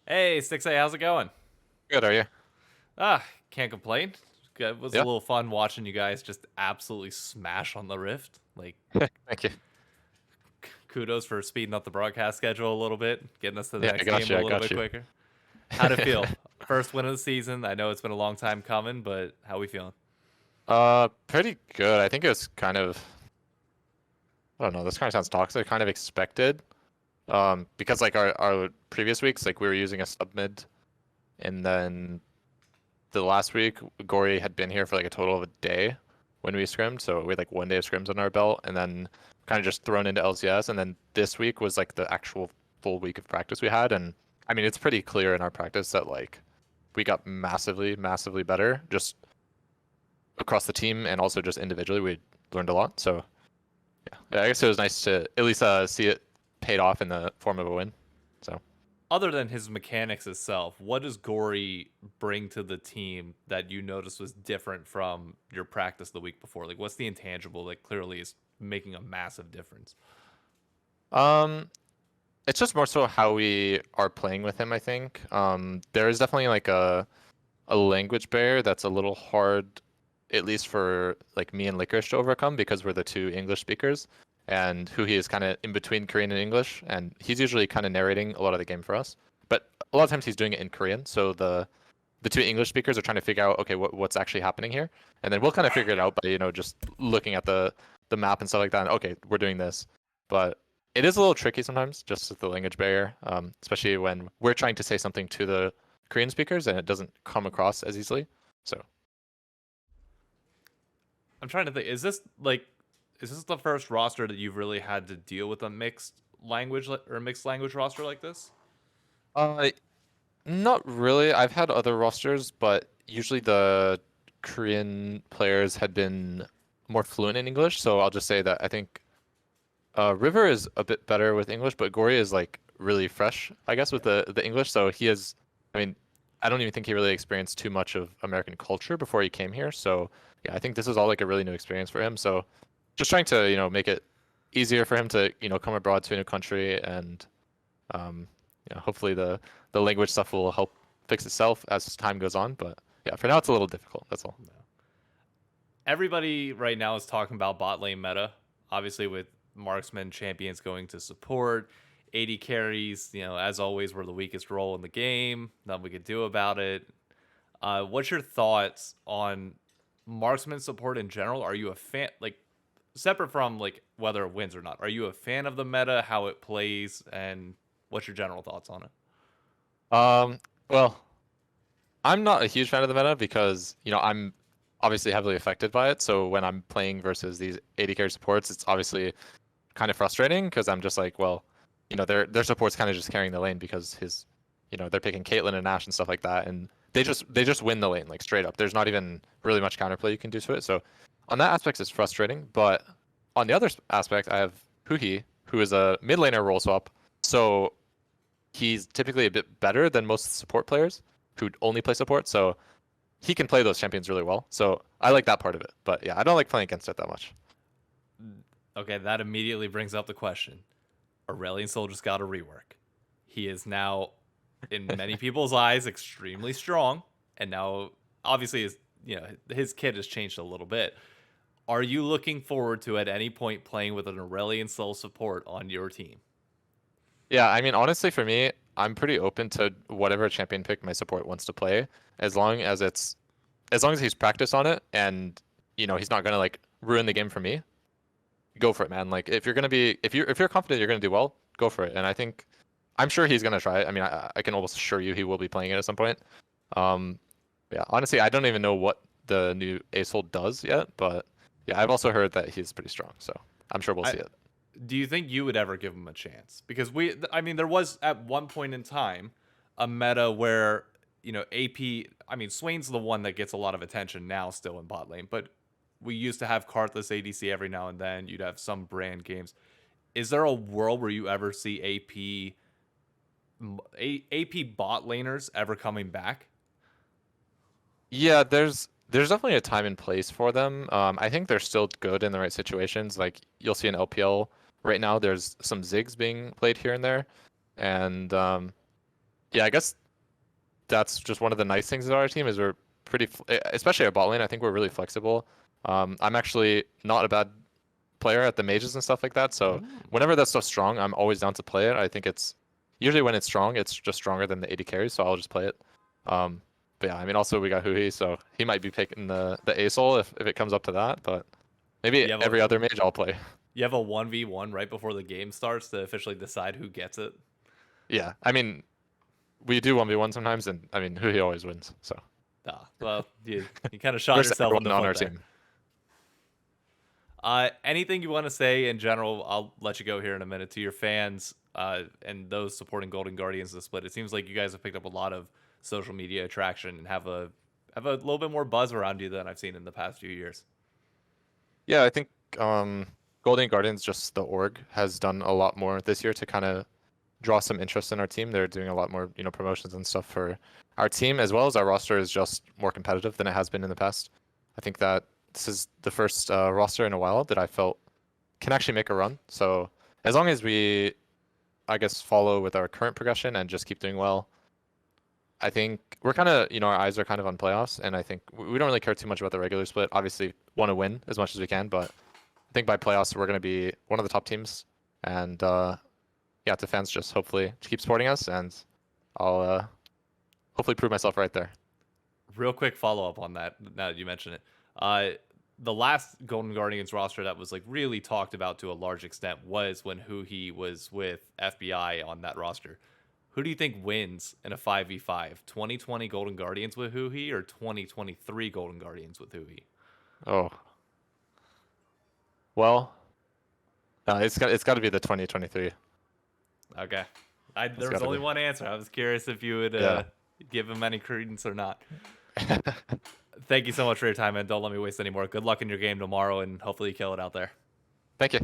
Hey, Stixxay, how's it going? Good, are you? Can't complain. It was a Yeah. little fun watching you guys just absolutely smash on the Rift. Like, Thank you. kudos for speeding up the broadcast schedule a little bit, getting us to the Yeah, I next got game you. a I little got bit you. quicker. How'd it feel? First win of the season. I know it's been a long time coming, but how we feeling? Pretty good. I think it was kind of, I don't know, this kind of sounds toxic, kind of expected. Because like our previous weeks, like we were using a sub mid, and then the last week, Gory had been here for like a total of a day when we scrimmed, so we had like 1 day of scrims on our belt, and then kind of just thrown into LCS, and then this week was like the actual full week of practice we had, and I mean it's pretty clear in our practice that like we got massively, massively better just across the team and also just individually. We learned a lot, so yeah, I guess it was nice to at least see it paid off in the form of a win. So. Other than his mechanics itself, what does Gory bring to the team that you noticed was different from your practice the week before? Like, what's the intangible that clearly is making a massive difference? Um, it's just more so how we are playing with him, I think. There is definitely like a language barrier that's a little hard, at least for like me and Licorice to overcome because we're the two English speakers, and who he is kind of in between Korean and English, and he's usually kind of narrating a lot of the game for us. But a lot of times he's doing it in Korean, so the two English speakers are trying to figure out, okay, what's actually happening here, and then we'll kind of figure it out by just looking at the map and stuff like that. And, okay, we're doing this, but it is a little tricky sometimes, just with the language barrier, especially when we're trying to say something to the Korean speakers and it doesn't come across as easily. So, I'm trying to think. Is this the first roster that you've really had to deal with a mixed language roster like this? uh, not really. I've had other rosters, but usually the Korean players had been more fluent in English. So I'll just say that I think River is a bit better with English, but Gory is like really fresh, I guess, with the English. So he is, I mean, I don't even think he really experienced too much of American culture before he came here. So yeah, I think this is all like a really new experience for him. So just trying to, make it easier for him to, come abroad to a new country, and um, hopefully the language stuff will help fix itself as time goes on. But yeah, for now it's a little difficult. That's all. Everybody right now is talking about bot lane meta. Obviously, with marksman champions going to support, 80 carries, as always, we're the weakest role in the game. Nothing we could do about it. What's your thoughts on marksman support in general? Are you a fan, like, separate from like whether it wins or not? Are you a fan of the meta, how it plays, and what's your general thoughts on it? Um, well, I'm not a huge fan of the meta because, I'm obviously heavily affected by it. So when I'm playing versus these AD carry supports, it's obviously kind of frustrating because I'm just like, well, their support's kind of just carrying the lane because they're picking Caitlyn and Nash and stuff like that, and they just win the lane like straight up. There's not even really much counterplay you can do to it. So on that aspect, it's frustrating. But on the other aspect, I have Huhi, who is a mid laner role swap. So he's typically a bit better than most support players who only play support. So he can play those champions really well. So I like that part of it. But yeah, I don't like playing against it that much. Okay, that immediately brings up the question. Aurelion Sol just got a rework. He is now, in many people's eyes, extremely strong, and now obviously his kit has changed a little bit. Are you looking forward to at any point playing with an Aurelion Sol support on your team? Yeah, I mean, honestly, for me, I'm pretty open to whatever champion pick my support wants to play, as long as he's practiced on it and he's not gonna like ruin the game for me. Go for it, man. Like if you're confident you're gonna do well, go for it. And I'm sure he's gonna try it. I mean, I can almost assure you he will be playing it at some point. Um, yeah, honestly, I don't even know what the new Ace Hold does yet, but yeah, I've also heard that he's pretty strong, so I'm sure we'll I see it. Do you think you would ever give him a chance? Because I mean, there was at one point in time a meta where AP. I mean, Swain's the one that gets a lot of attention now, still in bot lane, but we used to have Karthus ADC every now and then. You'd have some brand games. Is there a world where you ever see AP bot laners ever coming back? Yeah, there's definitely a time and place for them. I think they're still good in the right situations. Like you'll see in LPL right now, there's some Ziggs being played here and there, and Yeah, I guess that's just one of the nice things about our team is we're especially our bot lane. I think we're really flexible. I'm actually not a bad player at the mages and stuff like that. So Mm. whenever that stuff's strong, I'm always down to play it. I think it's usually when it's strong, it's just stronger than the AD carries, so I'll just play it. Um, but yeah, I mean, also we got Hui, so he might be picking the ASOL if it comes up to that. But maybe You have a every other mage I'll play. you have a 1v1 right before the game starts to officially decide who gets it. Yeah, I mean, we do 1v1 sometimes, and I mean, Hui always wins. So Ah, well, you kind of shot versus yourself in the everyone on foot our there. team. Anything you want to say in general? I'll let you go here in a minute to your fans and those supporting Golden Guardians the split. It seems like you guys have picked up a lot of social media attraction and have a little bit more buzz around you than I've seen in the past few years. Yeah, I think Golden Guardians, just the org, has done a lot more this year to kind of draw some interest in our team. They're doing a lot more, promotions and stuff for our team, as well as our roster is just more competitive than it has been in the past. I think that this is the first roster in a while that I felt can actually make a run. So as long as we, I guess, follow with our current progression and just keep doing well, I think we're kind of, our eyes are kind of on playoffs, and I think we don't really care too much about the regular split. Obviously, want to win as much as we can, but I think by playoffs we're going to be one of the top teams, and yeah, to fans, just hopefully keep supporting us, and I'll hopefully prove myself right there. Real quick follow up on that. Now that you mention it, the last Golden Guardians roster that was like really talked about to a large extent was when Huhi was with FBI on that roster. Who do you think wins in a 5v5? 2020 Golden Guardians with Huhi or 2023 Golden Guardians with Huhi? Oh, well, it's got to be the 2023. Okay. It's There was got to only be. one answer. I was curious if you would Yeah. give him any credence or not. Thank you so much for your time, and don't let me waste any more. Good luck in your game tomorrow, and hopefully you kill it out there. Thank you.